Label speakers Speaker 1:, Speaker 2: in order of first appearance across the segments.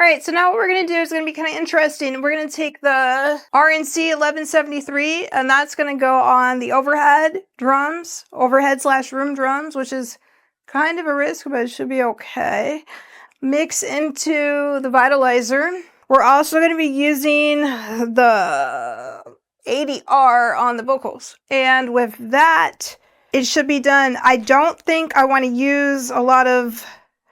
Speaker 1: All right, so now what we're going to do is going to be kind of interesting. We're going to take the RNC 1173, and that's going to go on the overhead drums, overhead/room drums, which is kind of a risk, but it should be okay. Mix into the Vitalizer. We're also going to be using the ADR on the vocals. And with that, it should be done. I don't think I want to use a lot of...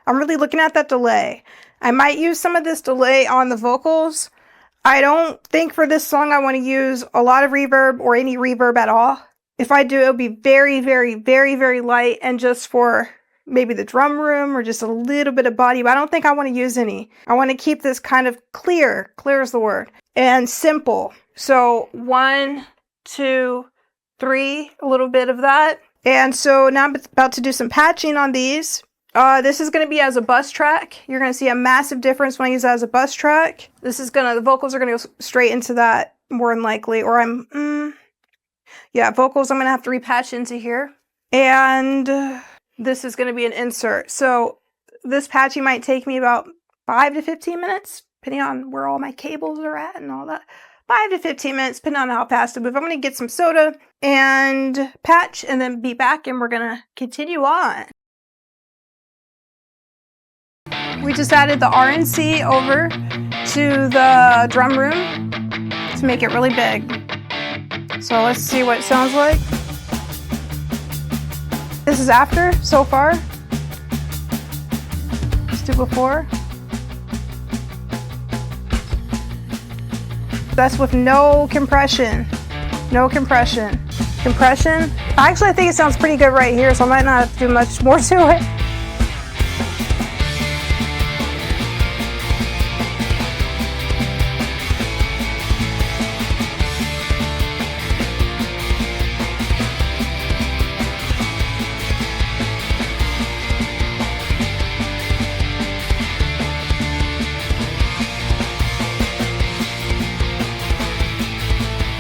Speaker 1: I'm really looking at that delay. I might use some of this delay on the vocals. I don't think for this song I want to use a lot of reverb or any reverb at all. If I do, it'll be very, very, very, very light and just for maybe the drum room or just a little bit of body, but I don't think I want to use any. I want to keep this kind of clear is the word, and simple. So 1, 2, 3, a little bit of that. And so now I'm about to do some patching on these. This is going to be as a bus track. You're going to see a massive difference when I use it as a bus track. The vocals are going to go straight into that more than likely, or yeah, vocals I'm going to have to repatch into here. And this is going to be an insert. So this patching might take me about 5 to 15 minutes, depending on where all my cables are at and all that. 5 to 15 minutes, depending on how fast I move. I'm going to get some soda and patch and then be back, and we're going to continue on. We just added the RNC over to the drum room to make it really big. So let's see what it sounds like. This is after, so far. Let's do before. That's with no compression. No compression. Compression. Actually, I think it sounds pretty good right here, so I might not have to do much more to it.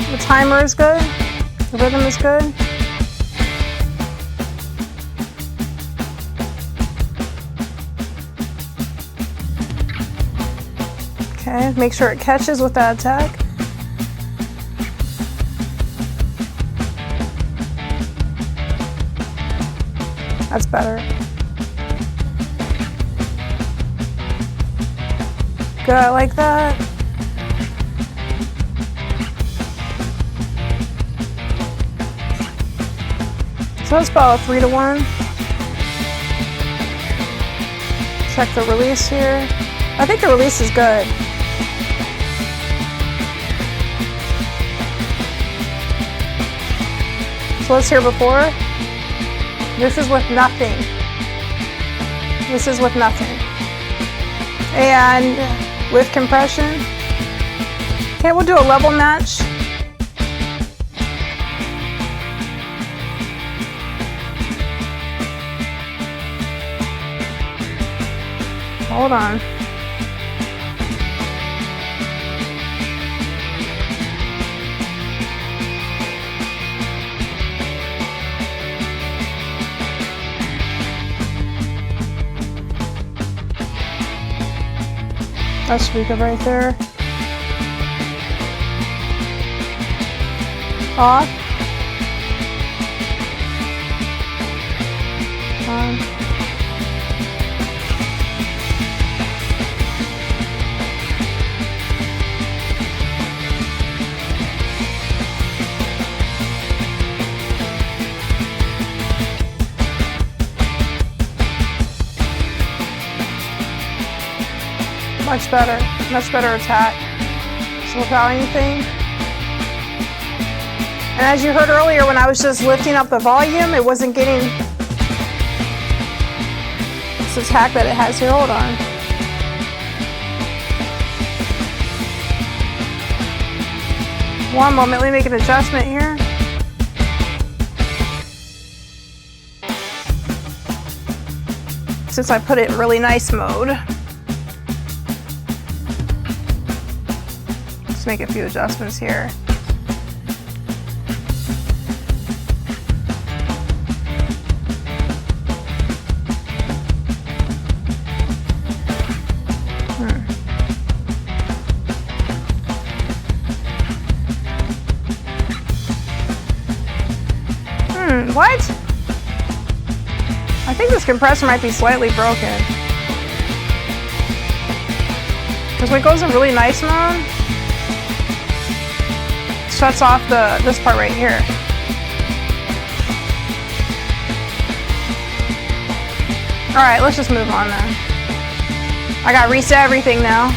Speaker 1: The timer is good. The rhythm is good. Okay, make sure it catches with that attack. That's better. Good, I like that. So it's about a 3 to 1. Check the release here. I think the release is good. So let's hear before. This is with nothing. This is with nothing. And with compression. Okay, we'll do a level match. Hold on. That should be good right there. Off. On. Much better attack. So without anything. And as you heard earlier, when I was just lifting up the volume, it wasn't getting this attack that it has here. Hold on. One moment, let me make an adjustment here. Since I put it in really nice mode. Make a few adjustments here. What? I think this compressor might be slightly broken. Because when it goes in really nice mode, it shuts off this part right here. Alright, let's just move on then. I gotta reset everything now.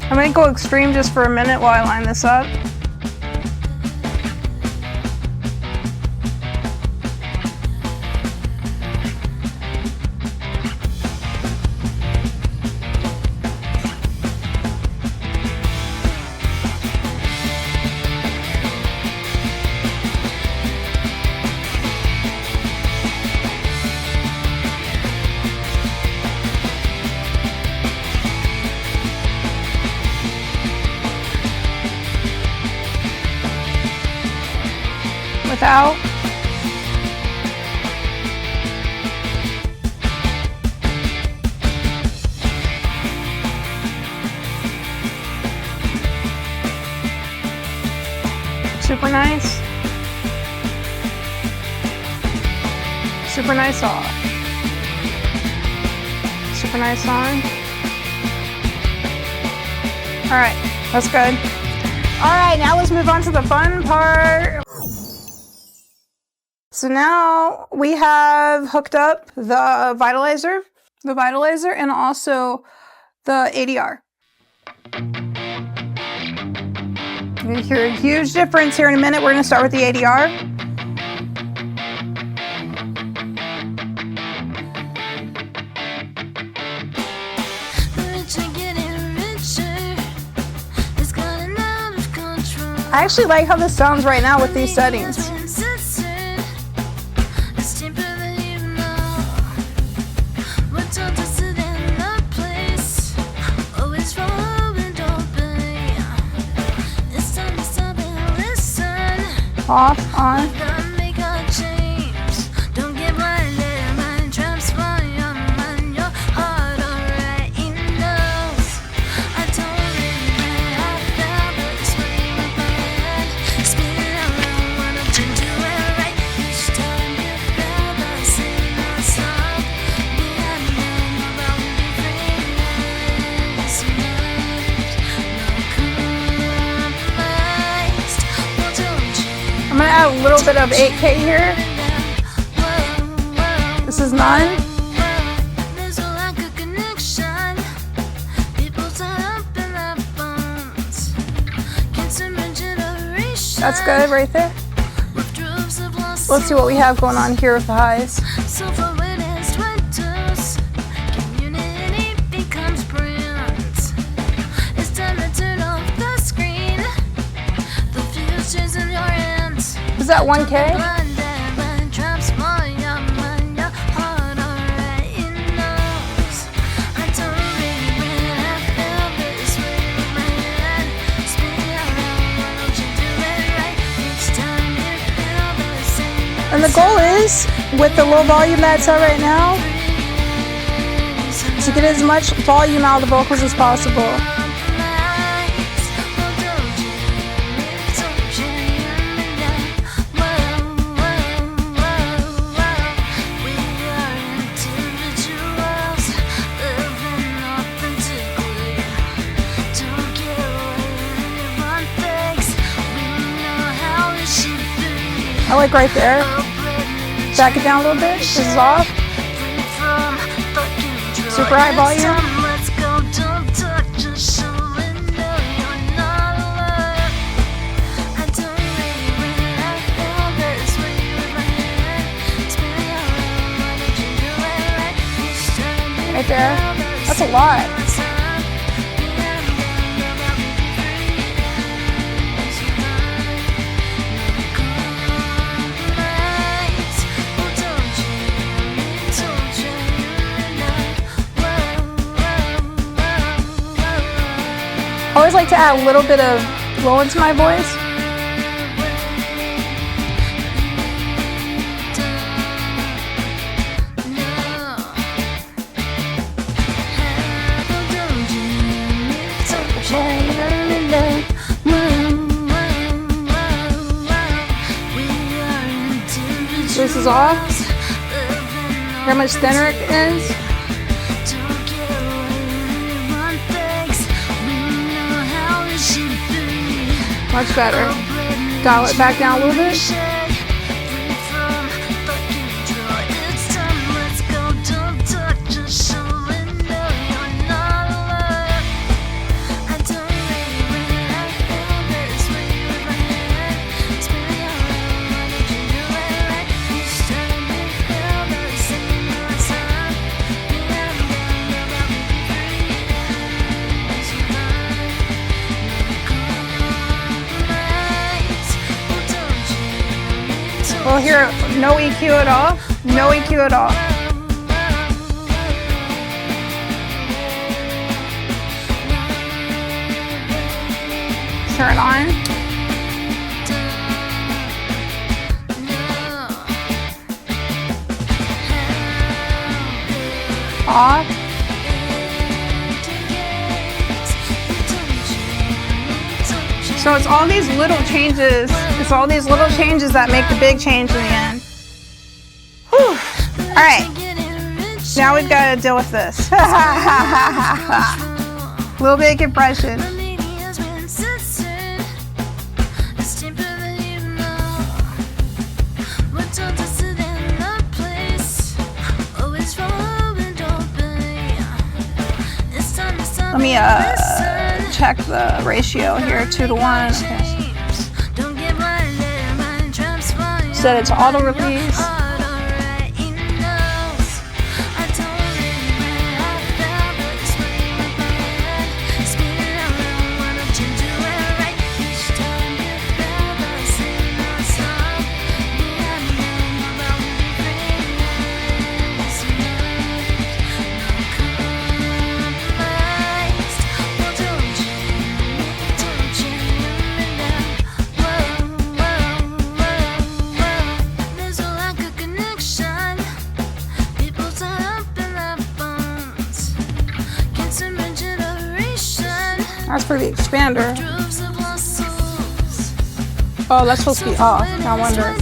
Speaker 1: I'm gonna go extreme just for a minute while I line this up. Without. Super nice. Super nice off. Super nice on. Alright, that's good. Alright, now let's move on to the fun part. So now we have hooked up the Vitalizer, and also the ADR. You're gonna hear a huge difference here in a minute. We're gonna start with the ADR. I actually like how this sounds right now with these settings. Off, on. I'm gonna add a little bit of 8K here. This is none. That's good right there. Let's see what we have going on here with the highs. Is that 1K? And the goal is, with the low volume that's at right now, to get as much volume out of the vocals as possible. I like right there. Back it down a little bit. This is off. Super high volume. Right there. That's a lot. I always like to add a little bit of flow into my voice. This is off. Look how much thinner it is. Much better. Dial it back down a little bit. We'll hear no EQ at all. No EQ at all. Turn it on. Off. So it's all these little changes. It's all these little changes that make the big change in the end. Whew. All right. Now we've got to deal with this. Little bit of compression. Let me check the ratio here, 2 to 1. Okay. Set it to auto release. That's for the expander. Oh, that's supposed to be off. I wonder.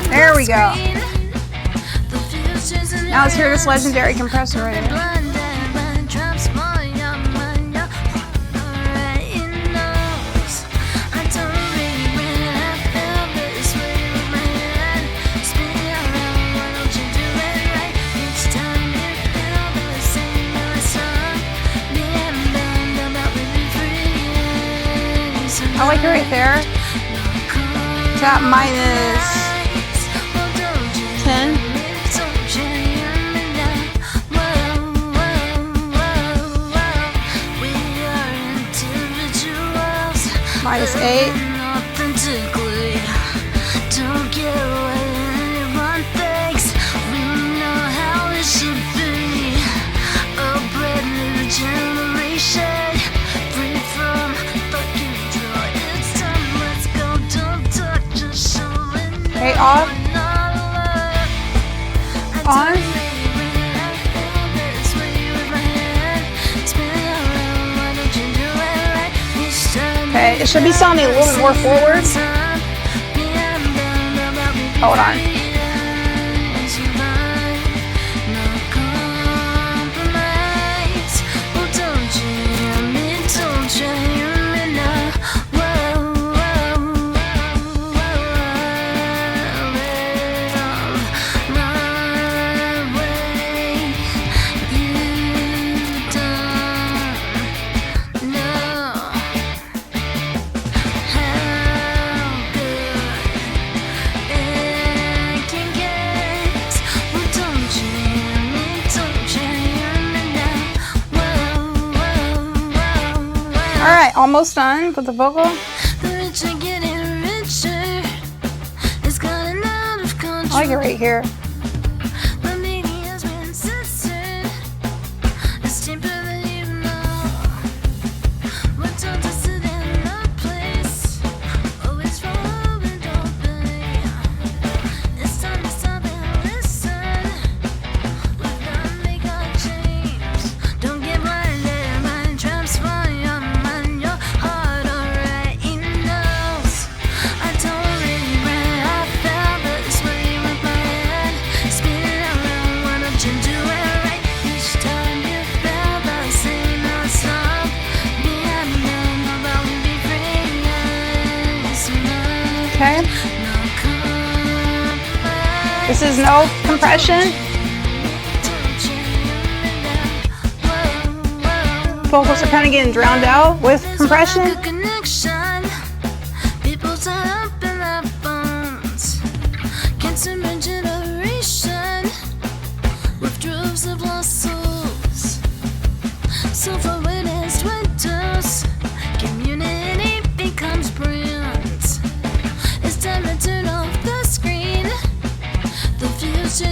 Speaker 1: There we go. Now let's hear this legendary compressor right here. I like it right there. It's at minus 10. Minus 8. Okay, off. On. Okay, it should be sounding a little bit more forward. Hold on. Alright, almost done with the vocal. I like it right here. Okay. This is no compression. Vocals are kind of getting drowned out with compression.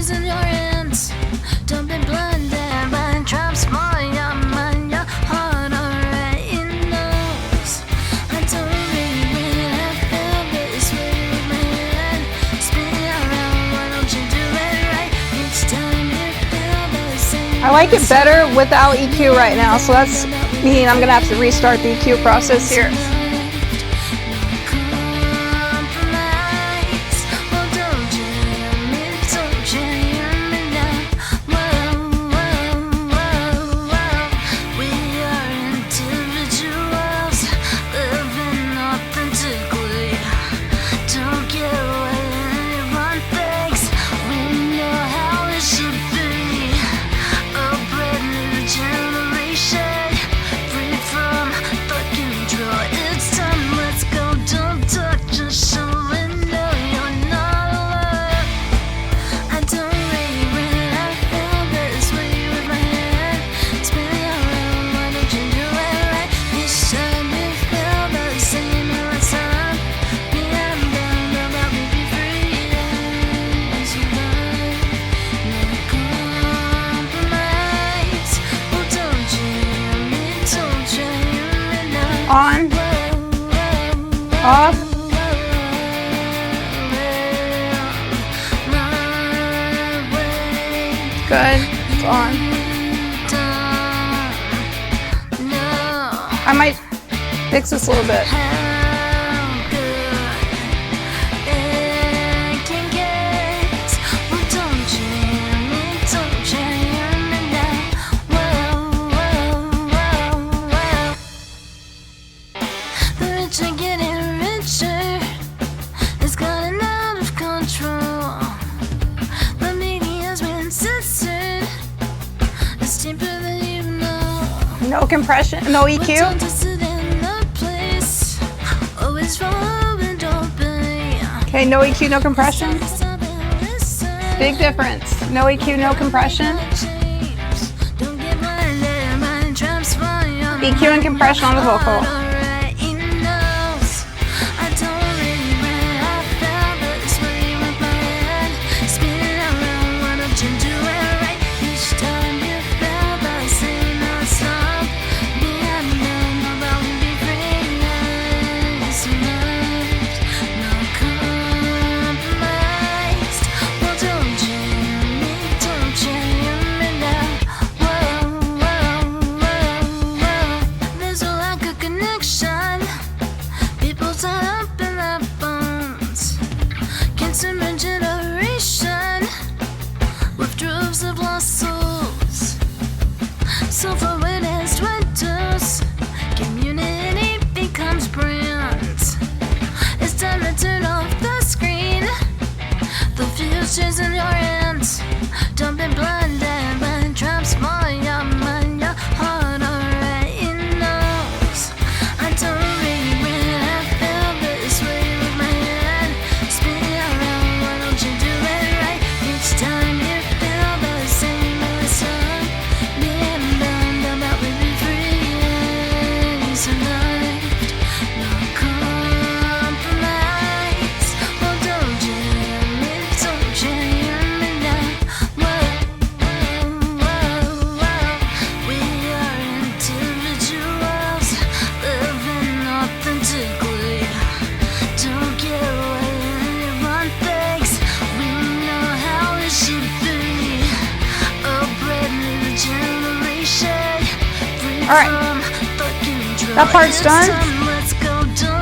Speaker 2: In your hands, don't be blinded by traps for your mind. Your heart already knows. I don't really feel this way with my head. Spin around, why don't you do it right? Each time you feel the same.
Speaker 1: I like it better without EQ right now, so that's meaning I'm gonna have to restart the EQ process here. On, off, good, it's on. I might fix this a little bit. No compression, no EQ. Okay, no EQ, no compression. Big difference. No EQ, no compression. EQ and compression on the vocal. In your hands, don't be blinded by traps for your mind. Your heart already knows. I don't really feel this way with my head. Spin around, why don't you do it right? Each time you feel the same as sun. Being bound about we be free is alive. No compromise. Oh, don't you Alright, that part's done.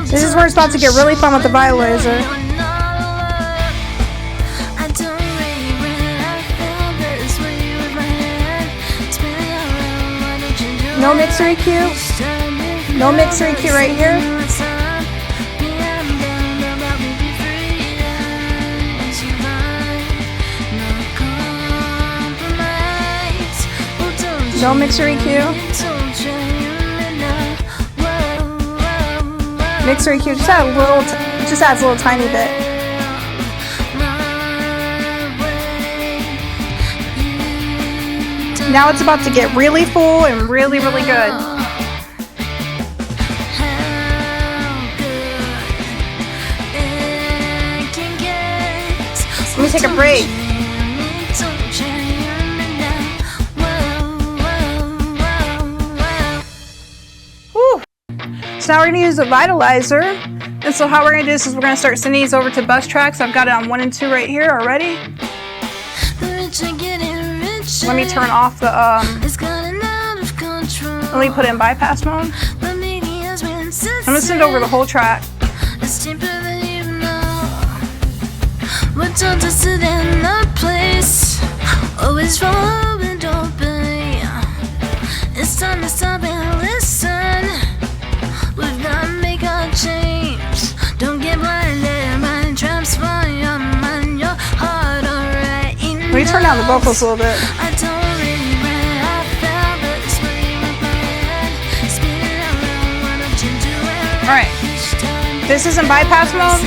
Speaker 1: This is where it's about to get really fun with the Vitalizer. No mixer EQ. No mixer EQ right here. No mixer EQ. Mixer EQ just adds a little, just adds a little tiny bit. Now it's about to get really full and really, really good. Let me take a break. Whew. So now we're going to use a Vitalizer. And so how we're going to do this is we're going to start sending these over to bus tracks. I've got it on 1 and 2 right here already. Let me turn off the, let me put it in bypass mode. I'm going to send over the whole track.
Speaker 2: Always follow and obey. It's time to stop and listen. We've got to make a change. Don't get blinded by traps for your mind, your heart alright.
Speaker 1: Let me turn down the vocals a little bit.
Speaker 2: I don't really mind, I felt but it's really with my head. Spin it around, why don't you do it?
Speaker 1: Alright. This is in bypass mode,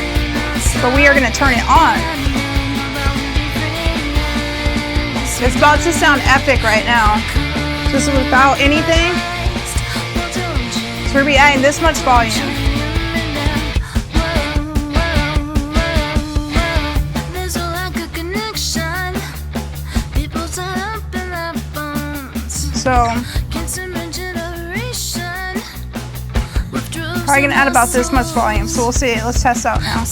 Speaker 1: but we are going to turn it on. It's about to sound epic right now. Just without anything. So we're going to be adding this much volume. So, probably going to add about this much volume. So we'll see. Let's test out now.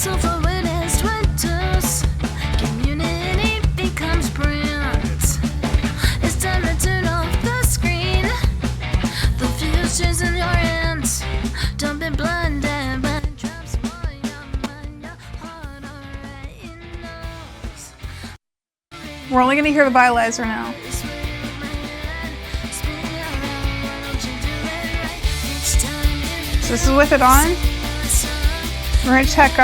Speaker 1: We're only going to hear the Vitalizer now. So this is with it on. We're going to check,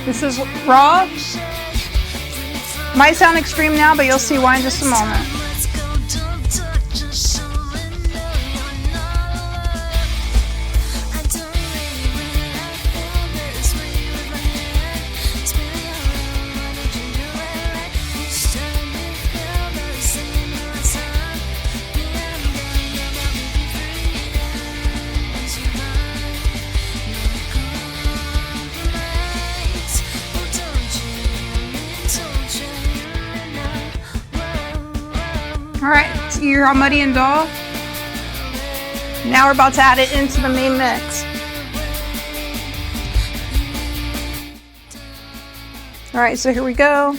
Speaker 1: This is raw. Might sound extreme now, but you'll see why in just a moment. Alright, so you're all muddy and dull. Now we're about to add it into the main mix. Alright, so here we go.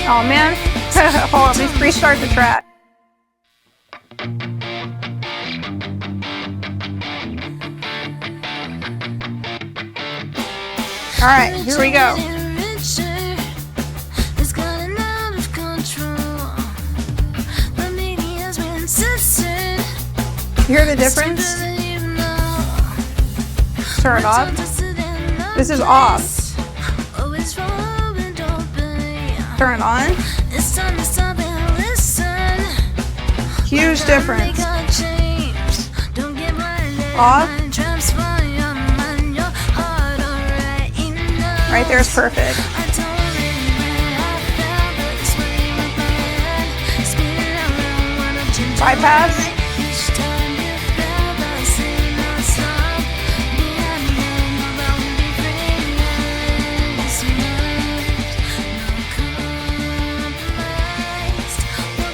Speaker 1: Oh man, hold on, let me restart the track. Alright, here we go. You hear the difference? Turn it off. This is off. Turn it on. Huge difference. Off. Right there is perfect. Bypass.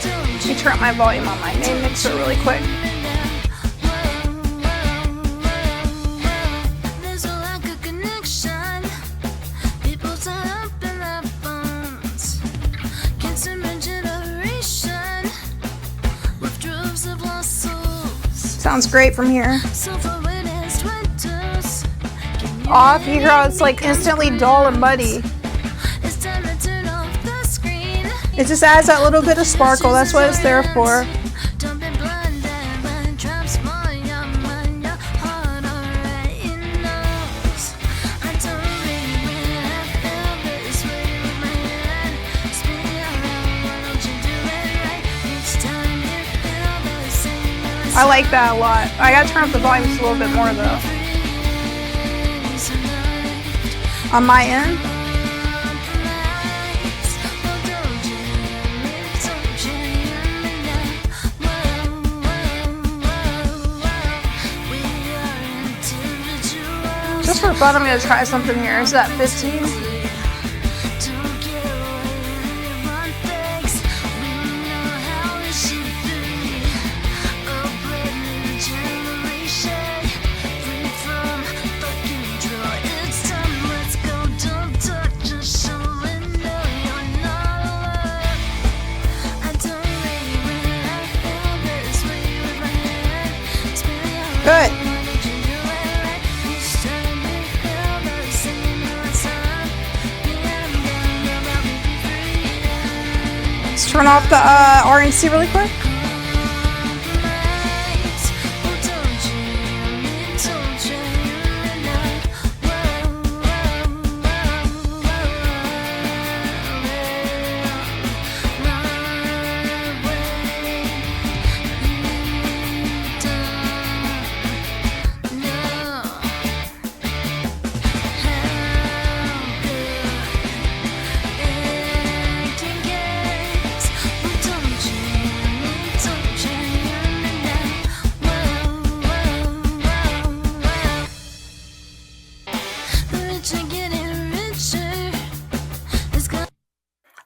Speaker 1: Let me turn up my volume on my main mixer really quick. Sounds great from here.
Speaker 2: So far it is winters. Can you
Speaker 1: Off, you hear how it's like instantly dull and muddy.
Speaker 2: It's time to turn off the screen.
Speaker 1: It just adds that little bit of sparkle. That's what it's there for.
Speaker 2: Don't be blinded by traps for your mind. Your heart already knows. I don't really wanna feel this way with my head. Spin around, why don't you do it right? Each time you feel the same.
Speaker 1: I like that a lot. I gotta turn up the volume just a little bit more though. On my end. Just for fun, I'm gonna try something here. Is that 15? Good. Let's turn off the RNC really quick.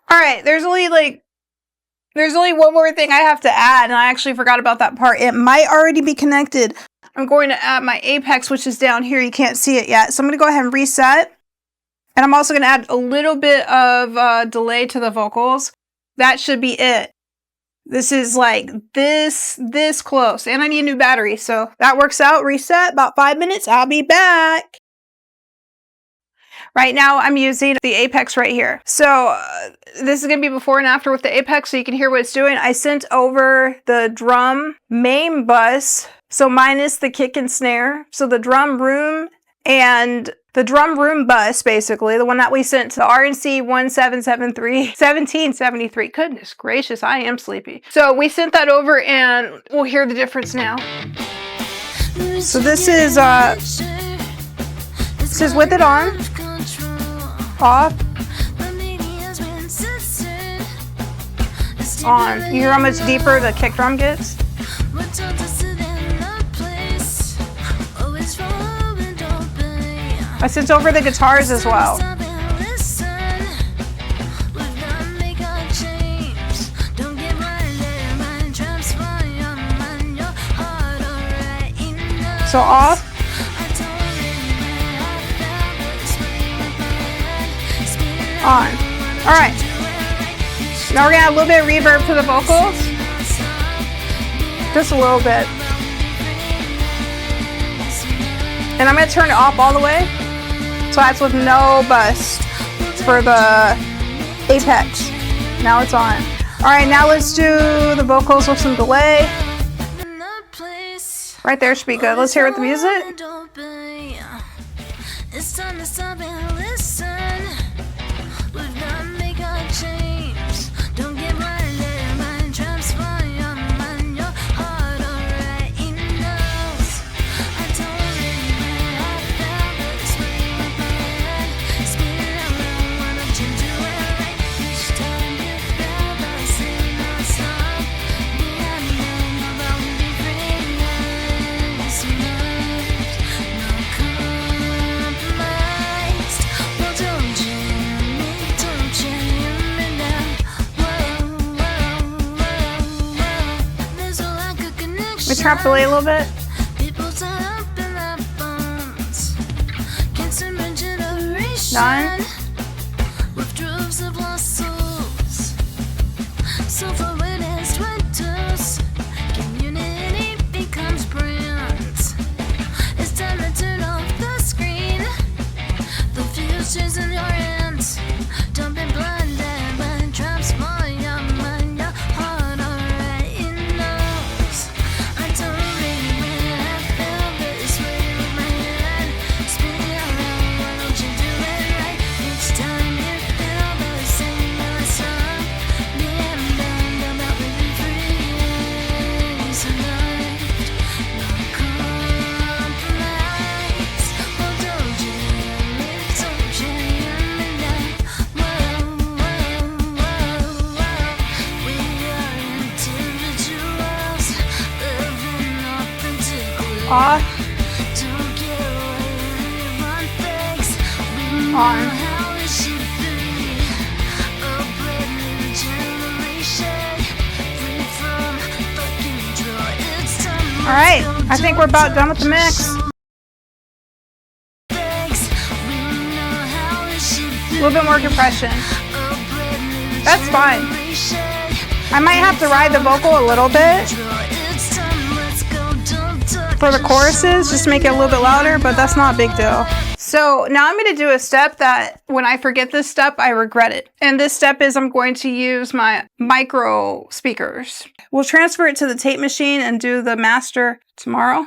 Speaker 1: Alright, there's only one more thing I have to add, and I actually forgot about that part. It might already be connected. I'm going to add my Aphex, which is down here. You can't see it yet. So I'm going to go ahead and reset. And I'm also going to add a little bit of delay to the vocals. That should be it. This is like this close. And I need a new battery. So that works out. Reset. About 5 minutes. I'll be back. Right now, I'm using the Aphex right here. So this is going to be before and after with the Aphex so you can hear what it's doing. I sent over the drum main bus, so minus the kick and snare. So the drum room and the drum room bus, basically, the one that we sent to the RNC 1773. Goodness gracious, I am sleepy. So we sent that over and we'll hear the difference now. So this is with it on. Off. On. You hear how much deeper the kick drum gets? I sent over the guitars as well. So off. On. Alright. Now we're gonna add a little bit of reverb to the vocals. Just a little bit. And I'm gonna turn it off all the way. So that's with no bus for the Aphex. Now it's on. Alright, now let's do the vocals with some delay. Right there should be good. Let's hear it with the music. It's time to stop and listen. Let me turn up the delay a little bit. Done. So for when it's winters, community becomes spring. Off. On. Alright, I think we're about done with the mix. A little bit more compression. That's fine. I might have to ride the vocal a little bit for the choruses, just to make it a little bit louder, but that's not a big deal. So now I'm going to do a step that when I forget this step, I regret it. And this step is I'm going to use my micro speakers. We'll transfer it to the tape machine and do the master tomorrow.